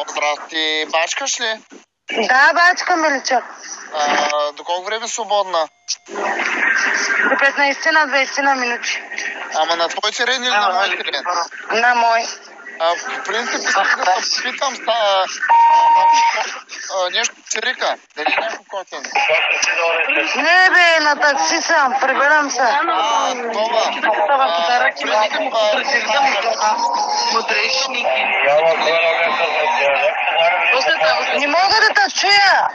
Здрасти, бачкаш ли? Да, бачка Миличък. До колко време свободна? До 15 на 20 на минути. Ама на твой терен или на мой терен? На мой. В принцип, искам да се питам нещо цирика. Дали някой котен? Не бе, на такси съм, прибирам се. Това. Не мога да те чуя.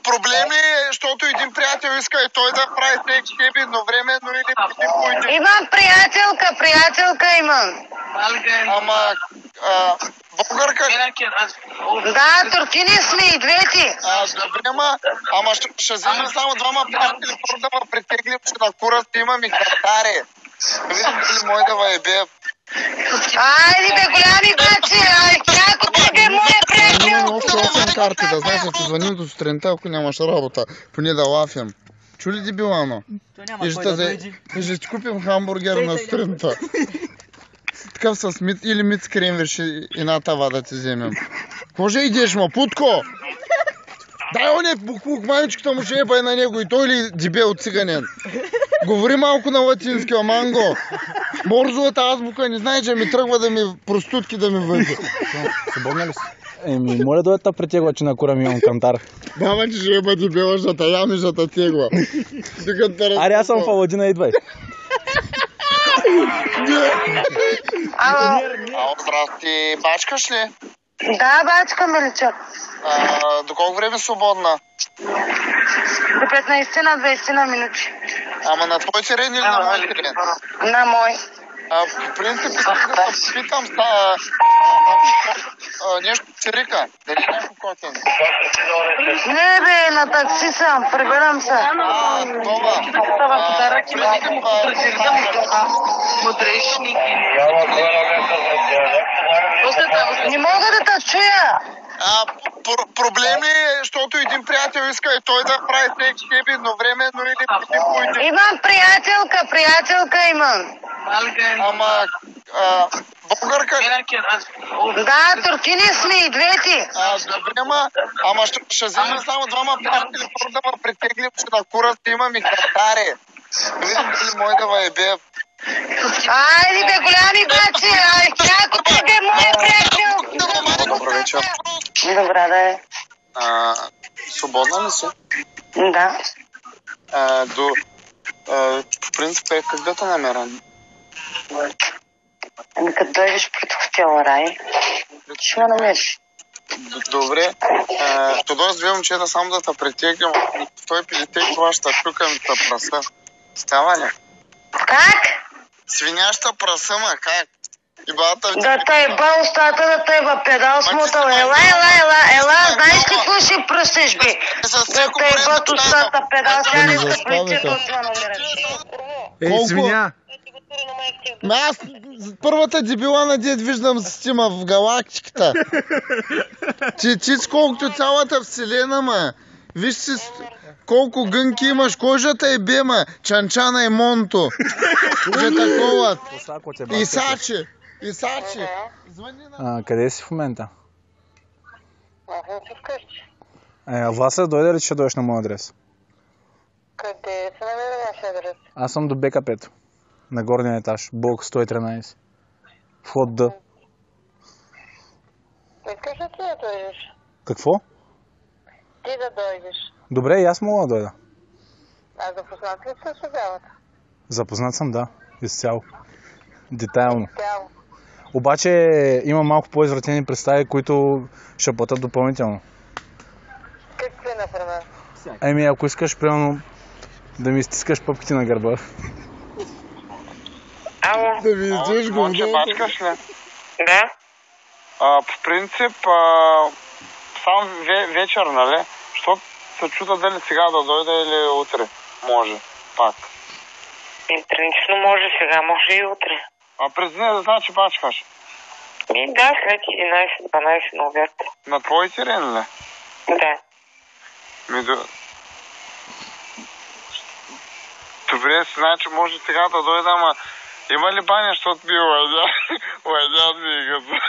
Проблем ли е, защото един приятел иска и той да прави секс тебе едновременно или против който? Имам приятелка имам. Ама, българка? Да, туркини сме и двете. Добре, ама ще вземем само двама приятели, първо да ме притеглим, че на курата имам и картари. Видим дали мой да въебе. Айде бе, голями бачи, някой ти бе моя приятел. Имаме още 8 карти, да знаеш, да ти звъним до сутринта, ако нямаш работа, поне да лафим. Чули дебилано? И ще ти купим хамбургер на сутринта. Такъв с мит или мит с кремвиш и една тава да ти вземем. Може идеш, ма, Путко? Дай оне буклук, мамичката му ще ебай на него и той ли дебел циганен? Говори малко на латински, аманго. Борзовата азбука не знае, че ми тръгва да ми простутки да ми въде. Свободна ли си? Моля да те притегла, че на кура ми имам кантар. Мама, че ще еба дебела, ще ям и ще те тегла. Аре, аз съм в Аладина, идвай. Ало. Здрасти, бачкаш ли? Да, бачка Миличък. До колко време свободна? До 15 на 20 на минути. Ама на твой терен или на мой терен? На мой. В принцип, искам да се питам нещо цирика. Дали някой котен? Не бе, на такси съм, прибирам се. Това. Не мога да те чуя. Проблем ли е, защото един приятел иска и той да прави секс тебе едновременно или против който? Имам приятелка имам. Ама, българка? Да, туркини сме и двете. Добре, ама ще вземем само двама приятели, първо да ме притеглим, че на курата имам и картари. Видим дали мой да въебе. Айде бе, голями бачи, някой ти бе моя приятел. Добър вечер. Добра да е. Свободна ли си? Да. По принцип, как да те намеря? Ами като дойдеш пред хотела Рай, ще ме намериш. Добре. Ще дойда с две момчета само да те притегнем. Той пилитек това ще чукам и те праса. Става ли? Как? Свиняща праса, ма как? Да те еба устата, да те еба педал смотал. Ела, знаеш какво ще пръснеш, бе? Да те ебат устата, педал, сега не се притегва от това намираш. Ей, свиня! Аз първата дебила на дед виждам система в галактиката. Чич колкото цялата вселена, ма. Виж си колко гънки имаш, кожата е бема, чанчана е монто. Же такова. Исачи. Къде си в момента? Аз съм си вкъщи. Власа, дойде ли, че ще дойдеш на моя адрес? Къде се намира вашия адрес? Аз съм до БКП-то. На горния етаж, блок 113. Вход Д. Искаш ли ти да дойдеш? Какво? Ти да дойдеш. Добре, и аз мога да дойда. А запознат ли с обявата? Запознат съм, да. Изцяло. Детайлно. Цяло. Обаче има малко по-извратени представи, които ще платят допълнително. Какви, например? Еми, ако искаш, примерно, да ми стискаш пъпките на гърба. Ало? Да ви издеш го. Бачкаш ли? Да? По принцип, сам вечер, нали? Защото се чуда дали сега да дойда или утре. Може, пак. Принципно може сега, може и утре. През деня да знае, че бачкаш? Да, след 11-12 на обяд. На твой терен ли? Да. Добре, си знае, че може сега да дойда, ама има ли баня, защото ми уедят ми и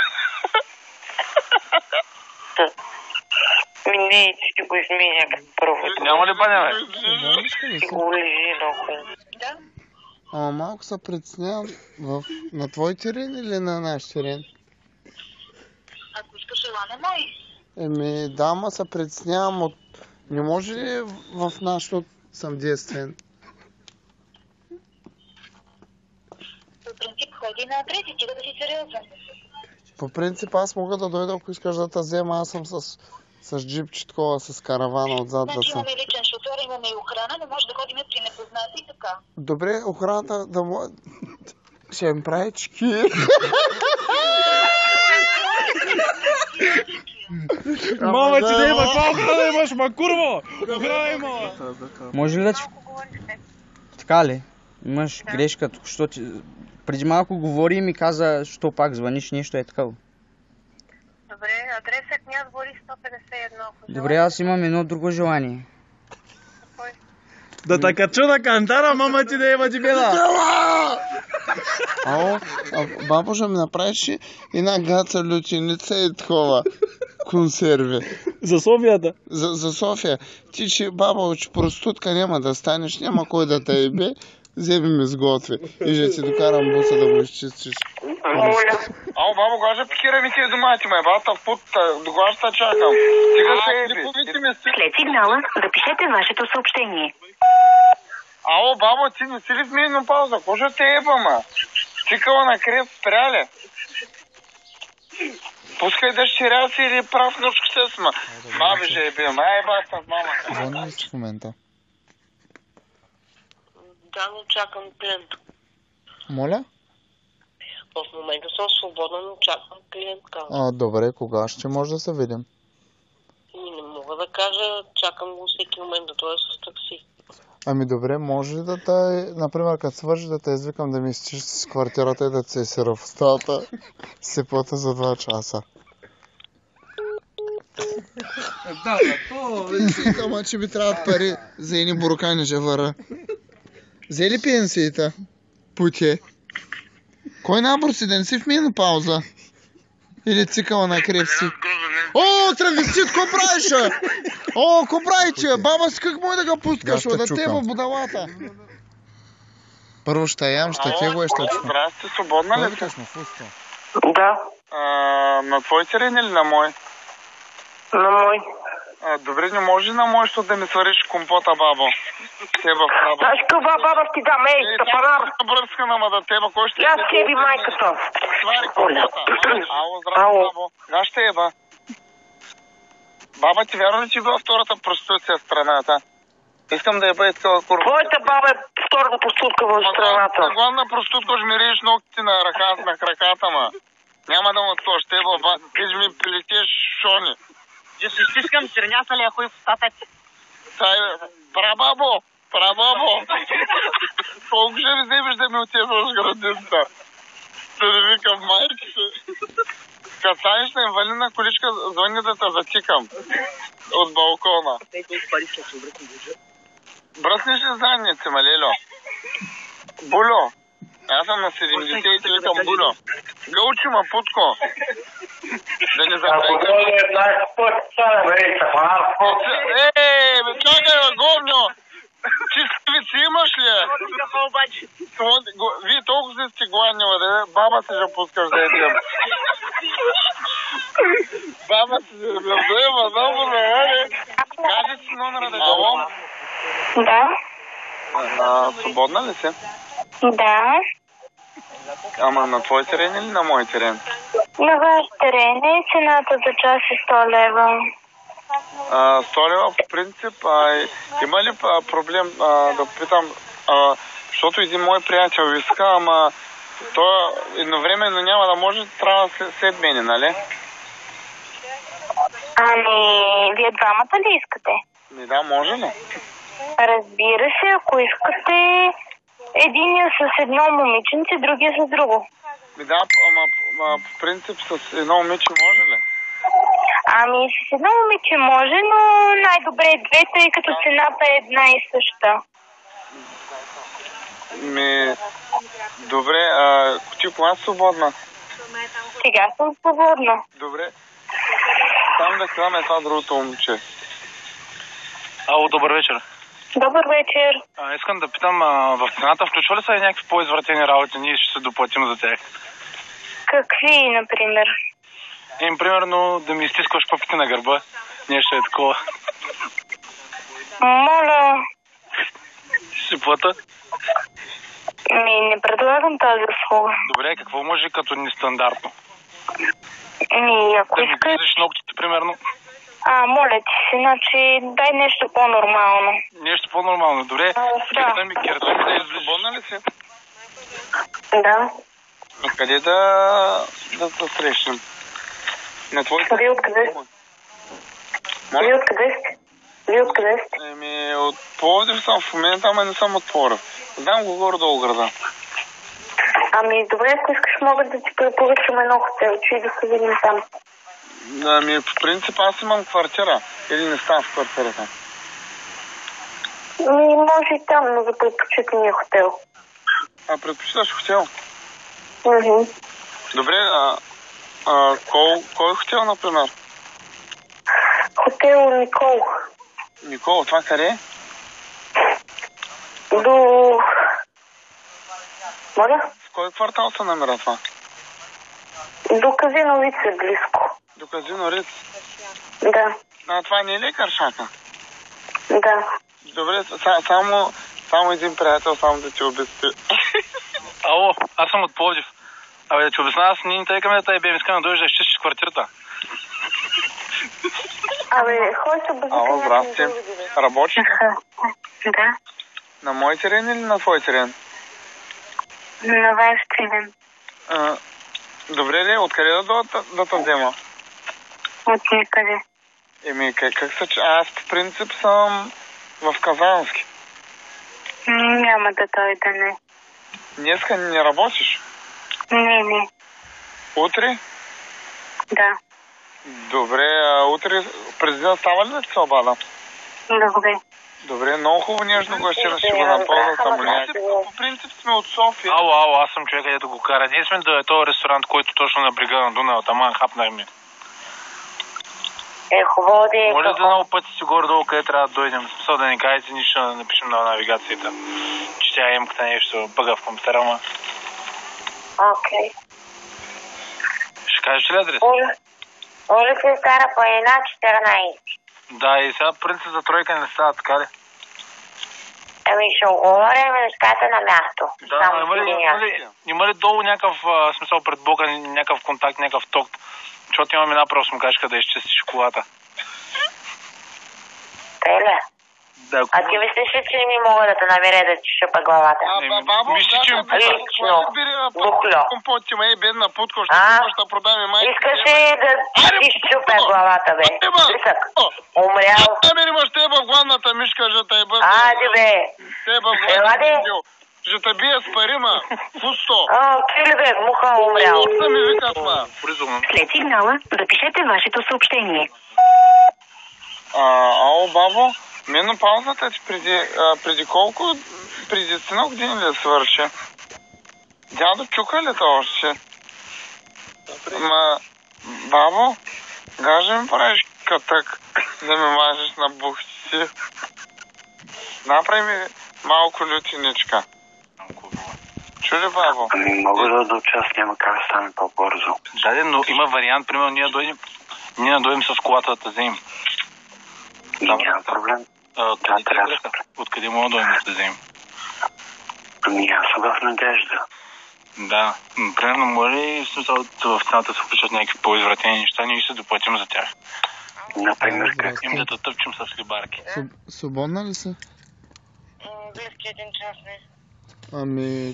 Не, ти го изменя първо. Няма ли баня, бе? Ти го лежи много. Ама малко се притеснявам на твой терен или на наш терен? Ако искаш ела на мой. Да, ма се притеснявам от... Не може ли в нашото съм действен? По принцип ходи на трети, стига да си сериозен. По принцип аз мога да дойда, ако искаш да те взема, аз съм с джипче такова, с каравана отзад да Значи съм. имаме личен шофьор, имаме и охрана, не може да ходим при непознати и така. Добре, охраната да му... Ще им прави чеки. Мама ти да има, каква охрана имаш, ма курво! Охрана има! Може ли да ти... Така ли? Имаш грешка, що ти... Преди малко говори и ми каза, що пак звъниш, нещо е такова. Добре, адресът ми аз Борис 151. Добре, аз имам едно друго желание. Да те качу на кантара, мама ти да има дебела! Ало, бабо, ще ми направиш една гаца лютеница и такова консерви. За Софията? За София. Ти, че баба, че простутка няма да станеш, няма кой да те ебе, вземи ми сготви. И ще ти докарам буса да го изчистиш. Ало, бабо, гажа пикира ми тия домати, ме бата в путта, до кога ще чакам? Стига се еби. След сигнала запишете вашето съобщение. Ало, бабо, ти не си ли в минно пауза? Какво ще те еба, ма? Цикъла на крев спряли? Пускай да щиря си или прав нощ се сма. Баби ще ебим, ай бата, мама. Звънна ли си в момента? Да, но чакам клиент. Моля? В момента съм свободна, но чакам клиентка. Добре, кога ще може да се видим? И не мога да кажа, чакам го всеки момент да дойде с такси. Ами добре, може ли да те, например, като свържи да те извикам да ми изчистиш с квартирата и да се сира в стаята, се плата за 2 часа. Ама че ми трябват пари за едни буркани жавара. Взе ли пенсията? Путе. Кой набор си, да не си в менопауза? Или цикъла на крев си? О, травестит, ко правиш? О, ко правиш? Баба си, как може да го пускаш? Да теба будалата. Първо ще ям, ще те го и ще чукам. Здрасти, свободна ли си? Да, На твой терен или на мой? на мой. Добре, не може на мой, защото да ми свариш компота, бабо. Теба в храба. Знаеш каква баба ти дам, тапанар? Бръска, нама да теба, кой ще... Я себе майката. Свари компота. Ало, здравей, бабо. Да, ще еба. Баба, ти вярно ли, че била втората проституция в страната? Искам да еба и такава курва. Твоята баба е втората проститутка в страната. Гладна проститутка, ще ми режеш ногтите на краката, ма. Няма да му отслош, теба, ти ще ми прилетиш шони. Да се стискам сирнята ли, ако и в устата ти? Прабабо! Колко ще ми вземеш да ми отиваш в градината? Да не викам майките. Като станеш на инвалидна количка, звъни да те затикам. От балкона. Бръснеш ли задници, малело? Було. Аз съм на 70 и ти викам Було. Гълчи ма, путко. Да не запрекам. Чакай, говньо! Чистивици имаш ли? Вие толкова сте гладни, баба си ще пускаш да едем. Баба си ще взема, много ме, кажи си номера да давам. Да. Свободна ли си? Да. Ама на твой терен или на мой терен? На ваш терен е цената за час е 100 лева. 100 лева по принцип. Има ли проблем да питам, защото един мой приятел иска, ама той едновременно няма да може, трябва след мене, нали? Ами, вие двамата ли искате? Да, може ли? Разбира се, ако искате, единия с едно момиченце, другия с друго. Да, ама по принцип с едно момиче може ли? Ами, с едно момиче може, но най-добре е две, тъй като цената е една и съща. Добре, ти кога си свободна? Сега съм свободна. Добре. Там да гледаме това другото момче. Ало, добър вечер. Добър вечер. Искам да питам, в цената включва ли са и някакви по-извратени работи? Ние ще се доплатим за тях. Какви, например? Примерно да ми изтискаш пъпите на гърба. Нещо е такова. Моля. Ще плата? Не предлагам тази услуга. Добре, какво може като нестандартно? Ако Да ми искаш... гризеш ногтите, примерно. Моля ти се, значи дай нещо по-нормално. Нещо по-нормално. Добре, Да. керата ми да излизаш. Свободна ли си? Да. Къде да срещнем? На твоите... Вие откъде сте? Вие откъде сте? Вие откъде сте? От Пловдив съм в момента, ама не съм от Пловдив. Знам го горе-долу града. Добре, ако искаш, мога да ти препоръчам едно хотел, че и да се видим там. По принцип аз имам квартира. Или не става в квартирата? Може и там, но за предпочитания хотел. Предпочиташ хотел? Мгм. Добре, кой хотел, например? Хотел Никол. Никола, това къде е? Моля? В кой квартал се намира това? До Казино Риц е близко. До Казино Риц? Да. Това не е ли Каршака? Да. Добре, само един приятел, само да ти обясня. Ало, аз съм от Пловдив. Да ти обясня, ние не тъйкаме да тъй бе, искаме да дойдеш да изчистиш квартирата. Хой се бъде. Ало, здрасти. Работиш? Да. На мой терен или на твой терен? На ваш терен. Добре ли, откъде да те взема? От никъде. Как се... Аз по принцип съм в Казански. Няма да дойда, не. Днеска не работиш? Не. Утре? Да. Добре, утре президент става ли да ти се обада? Добре, много хубаво нежно гостина ще го напълна само някакъв. По принцип сме от София. Ало, аз съм човека, дето го кара. Ние сме до този ресторант, който точно на брега на Дунава. Таман хапнах ми. Хубаво да е. Може да много пъти си горе-долу, къде трябва да дойдем. В смисъл да ни кажете, ние ще напишем на навигацията. Че тя емката нещо бъга в компютъра, ма. Окей. Ще кажеш ли адрес? Улица Стара планина, 14. Да, и сега принцип за тройка не става, така ли? Ще оговорим нещата на място. Да, има ли долу някакъв смисъл пред блока, някакъв контакт, някакъв ток? Защото имам една просмокачка да изчистиш колата. Теле? Да, ти мислиш ли, че ми мога да те намеря да ти шъпа главата? Мислиш, че ми Лично. Духло. Компотти ме бедна путко, ще можеш да продаме майка. Искаш ли да ти щупя главата, бе? Лисък. Умрял. Имаш тебе в главната мишка, же те бъде. Ади, бе. Тебе в главната мишка. Ще те бия с пари, ма. Фусто. Кили, бе, муха умрял. Фусто ми вика това. След сигнала, запишете вашето съобщение. Ало, бабо. Менопаузата ти преди колко? Преди 10 години ли свърши? Дядо чука ли то още? Бабо, гаже ми правиш катък да ме мажеш на бухти. Направи ми малко лютиничка. Чули, бабо? Мога да участвам, как да стане по-бързо. Да, но има вариант, примерно ние да дойдем с колата да вземем. Няма проблем. Откъде мога да дойдем да вземем? Аз съм в надежда. Да, примерно може ли в цената се включат някакви по-извратени неща, ние ще доплатим за тях. Например, как? Им да тъпчем с хлебарки. Свободна ли си? Близки 1 час не.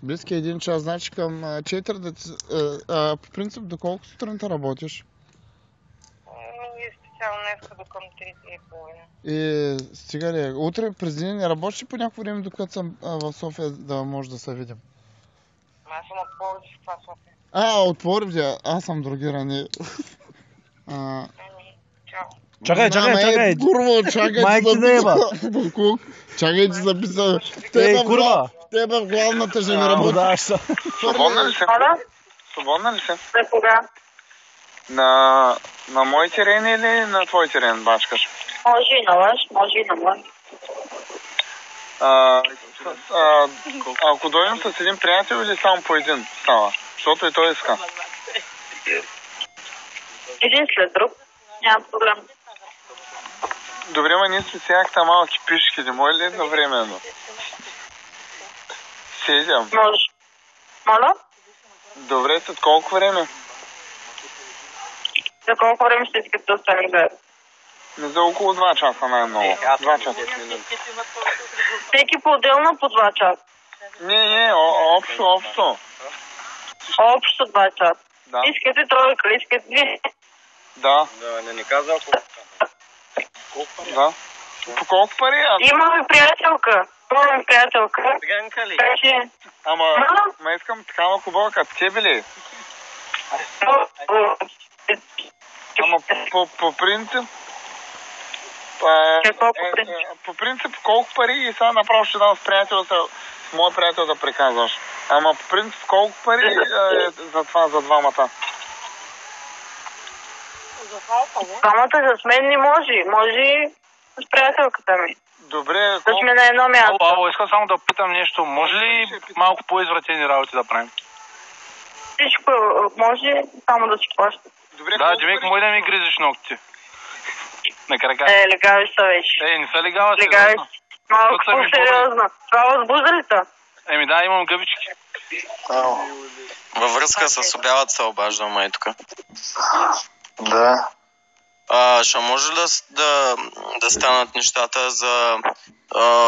Близки 1 час, значи към 4 да ти... по принцип, до колко сутринта работиш? Специално днеска до към 3:30. Стига ли? Утре през деня не работиш по някакво време, докато съм в София, да може да се видим? Аз съм от Пловдив, това София. От Пловдив, аз съм другиране. Чао. Чакай. Курво, чакай. Майки да еба. Чакай, че записа. Курва. Тебе в главната жена работа. Свободна ли се? Свободна ли се? За кога? На мой терен или на твой терен бачкаш? Може и на ваш, може и на мой. Ако дойдем с един приятел или само по един става? Защото и той иска. Един след друг. Няма проблем. Добре, ма ние сме сега та малки пишки, не може ли едновременно? Седям. Може. Моля? Добре, след колко време? За колко време ще искате да останем заедно? Не за около 2 часа най-много. 2 часа. Всеки по-отделно по 2 часа. Не, общо. Общо 2 часа. Да. Искате тройка, искате 2. Да. Да, не каза ако... Да. По колко пари? Имаме приятелка. Циганка ли? Ама искам такава хубава като тебе ли? Ама по принцип... По принцип колко пари и сега направо ще дам с моят приятел да приказваш. Ама по принцип колко пари за това, за двамата? Двамата с мен не може. Може с приятелката ми. Добре. Да сме на едно място. Ало, искам само да питам нещо. Може ли малко по-извратени работи да правим? Всичко може, само да си плаща. Да, Димик, може да ми гризиш ногтите? На крака. Легавиш се вече. Не са легава се. Легавиш. Малко по-сериозно. Това възбужда ли те? Да, имам гъбички. Във връзка с обявата се обаждам, май тук. Да. Ще може да станат нещата за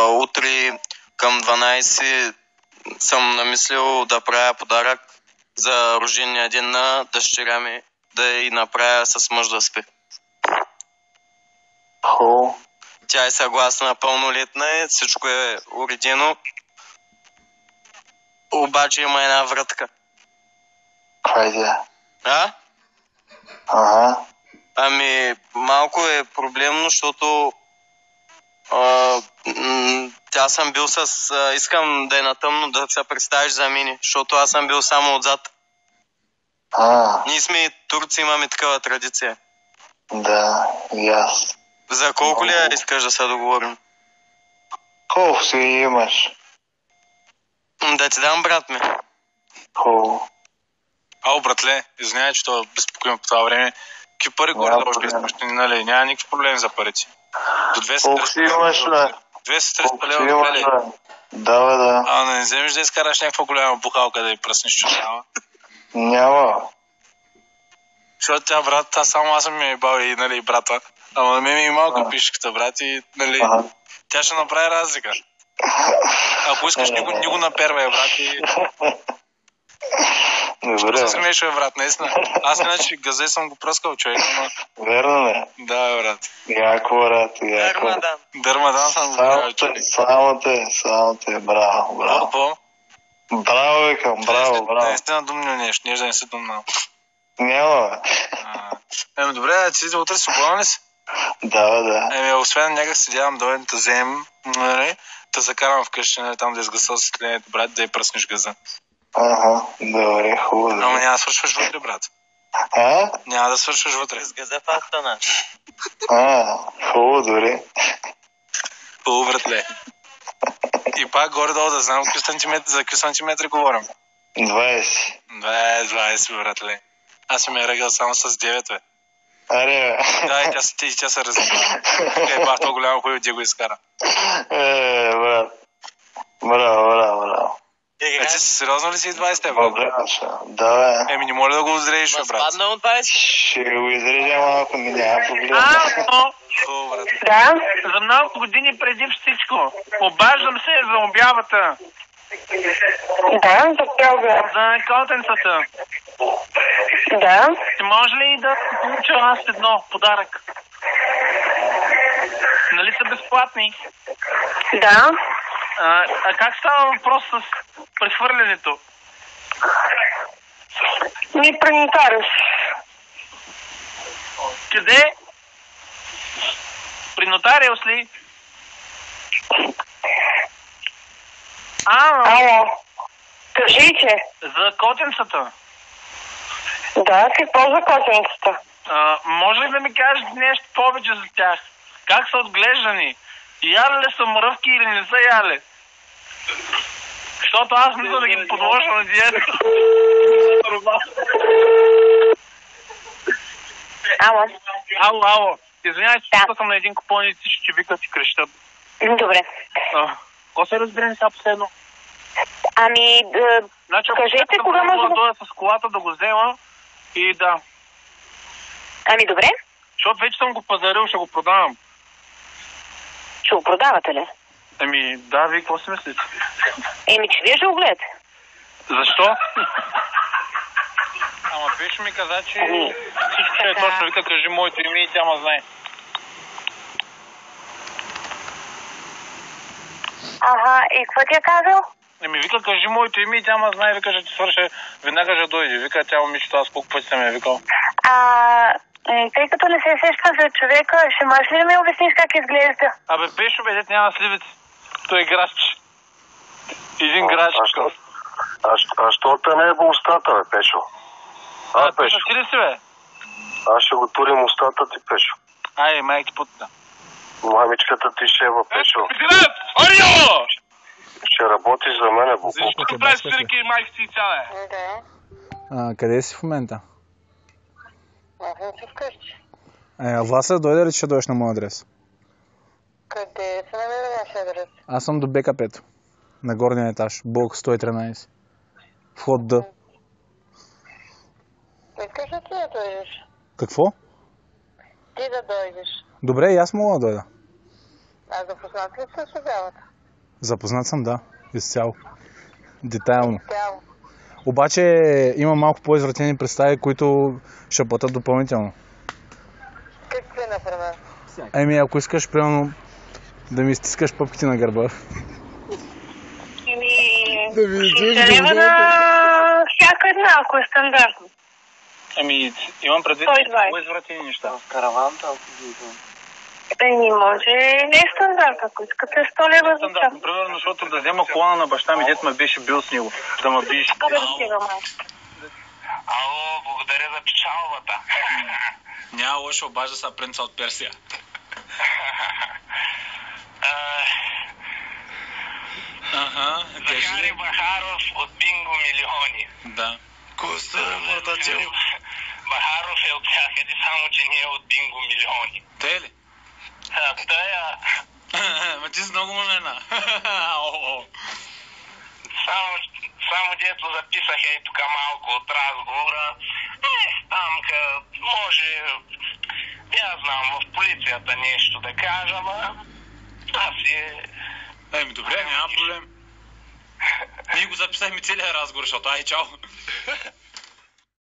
утре към 12 съм намислил да правя подарък за рождения ден на дъщеря ми, да й направя с мъж да спи. Тя е съгласна, пълнолетна е, всичко е уредено. Обаче има една вратка. Каква идея? Ами, малко е проблемно, защото тя съм бил искам да е на тъмно, да се представиш за мене, защото аз съм бил само отзад. Ние сме турци, имаме такава традиция. Да, и аз. За колко ли искаш да се договорим? Колко си имаш? Да ти дам, брат ми. Хубаво. Ало, братле, извинявай, че това безпокоим по това време. Какви пари горе да още искаш, нали? Няма никакви проблеми за парите. До 230 Колко си имаш, бе? 230 лева, бе? Да. Не вземеш да изкараш някаква голяма бухалка да й пръснеш чужава? Няма. Защото тя, брат, само аз съм ми ебал и, нали, брата. Ама на мен ми и малко пишката, брат, и, нали, тя ще направи разлика. Ако искаш, ни го напервай, брат, и... Добре. Ще се смеш, бе, брат, наистина. Аз иначе газе съм го пръскал, човек, но... Верно ли? Да, бе, брат. Яко, брат, яко. Дърмадан съм го правил, човек. Само те, браво. Браво, викам, браво. Наистина думно нещо, нежда не си думнал. Няма, бе. Добре, ти утре свободен ли си? Да. Освен някак се дявам да дойдем да вземем, нали, да закарам вкъщи, нали, там да изгаса осветлението, брат, да й пръснеш газа. Добре, хубаво. Ама няма да свършваш вътре, брат. Няма да свършваш вътре. С газа фактана. Хубаво, добре. Хубаво, братле. И пак горе-долу да знам за какви сантиметри говорим. 20. 20, братле. Аз ми е ръгал само с 9, бе. Аре, бе. Да, и тя се разбира. Бах то голямо хуй, где го изкара. Брат. Браво. Ти сериозно ли си 20, бе? Да, бе. Не моля да го озрежеш, бе, брат. Спадна от 20. Ще го изрежа малко, няма проблем. Хубаво, брат. Да? За много години преди всичко. Обаждам се за обявата. Да, за коя обява? За котенцата. Да. Може ли да получа аз едно подарък? Нали са безплатни? Да. А как става въпрос с прехвърлянето? Ми при нотариус. Къде? При нотариус ли? Ало. Кажите. За котенцата. Да, какво за котенцата? Може ли да ми кажеш нещо повече за тях? Как са отглеждани? Яли ли са мръвки или не са яли? Защото аз мисля да ги подложа на диета. Ало. Извинявай, че съм на един купон и всички ще викат и крещат. Добре. Какво се разберем сега последно? Кажете кога може да дойда с колата да го взема и да. Добре. Защото вече съм го пазарил, ще го продавам. Ще го продавате ли? Да, вие какво си мислите? Че вие ще го гледате. Защо? Ама Пешо ми каза, че всичко ще е точно. Вика, кажи моето име и тя ма знае. И какво ти е казал? Вика, кажи моето име и тя ма знае. Вика, ще ти свърша, веднага ще дойде. Вика, тя момичето, аз колко пъти съм я викал. Тъй като не се сещам за човека, ще можеш ли да ми обясниш как изглежда? Пешо, дет няма сливици. Той е градч. Един градч. Що те не е по устата, Пешо? Пешо, ти ли си, бе? Аз ще го турим устата ти, Пешо. Майки путна. Мамичката ти ще е, Пешо. Арио! Ще работиш за мене, Буко. Защо правиш свирки и майки си и цяле? Къде си в момента? Аз съм си вкъщи. Власа, дойде ли, че ще дойдеш на моя адрес? Къде се намира вашия адрес? Аз съм до БКП-то. На горния етаж. Блок 113. Вход Д. Искаш ли ти да дойдеш? Какво? Ти да дойдеш. Добре, и аз мога да дойда. Запознат ли с обявата? Запознат съм, да. Изцяло. Детайлно. Обаче има малко по-извратени представи, които ще платят допълнително. Какви, например? Ако искаш, примерно, да ми стискаш пъпките на гърба. Да ви излежи на всяка една, ако е стандартно. Имам предвид по-извратени неща. Караванта, може не е стандарт, ако искате 100 лева за час. Примерно, защото да взема колана на баща ми, дет ме беше бил с него. Да ме биш. Ало, благодаря за печалбата. Няма лошо, обажда са принца от Персия. Захари Бахаров от Бинго Милиони. Да. Бахаров е от всякъде, само че не е от Бинго Милиони. Те ли? Тая. Ма ти си много момена. Само дето записах тук малко от разговора. Там може, я знам, в полицията нещо да кажа, ама аз добре, няма проблем. Ние го записахме целия разговор, защото чао.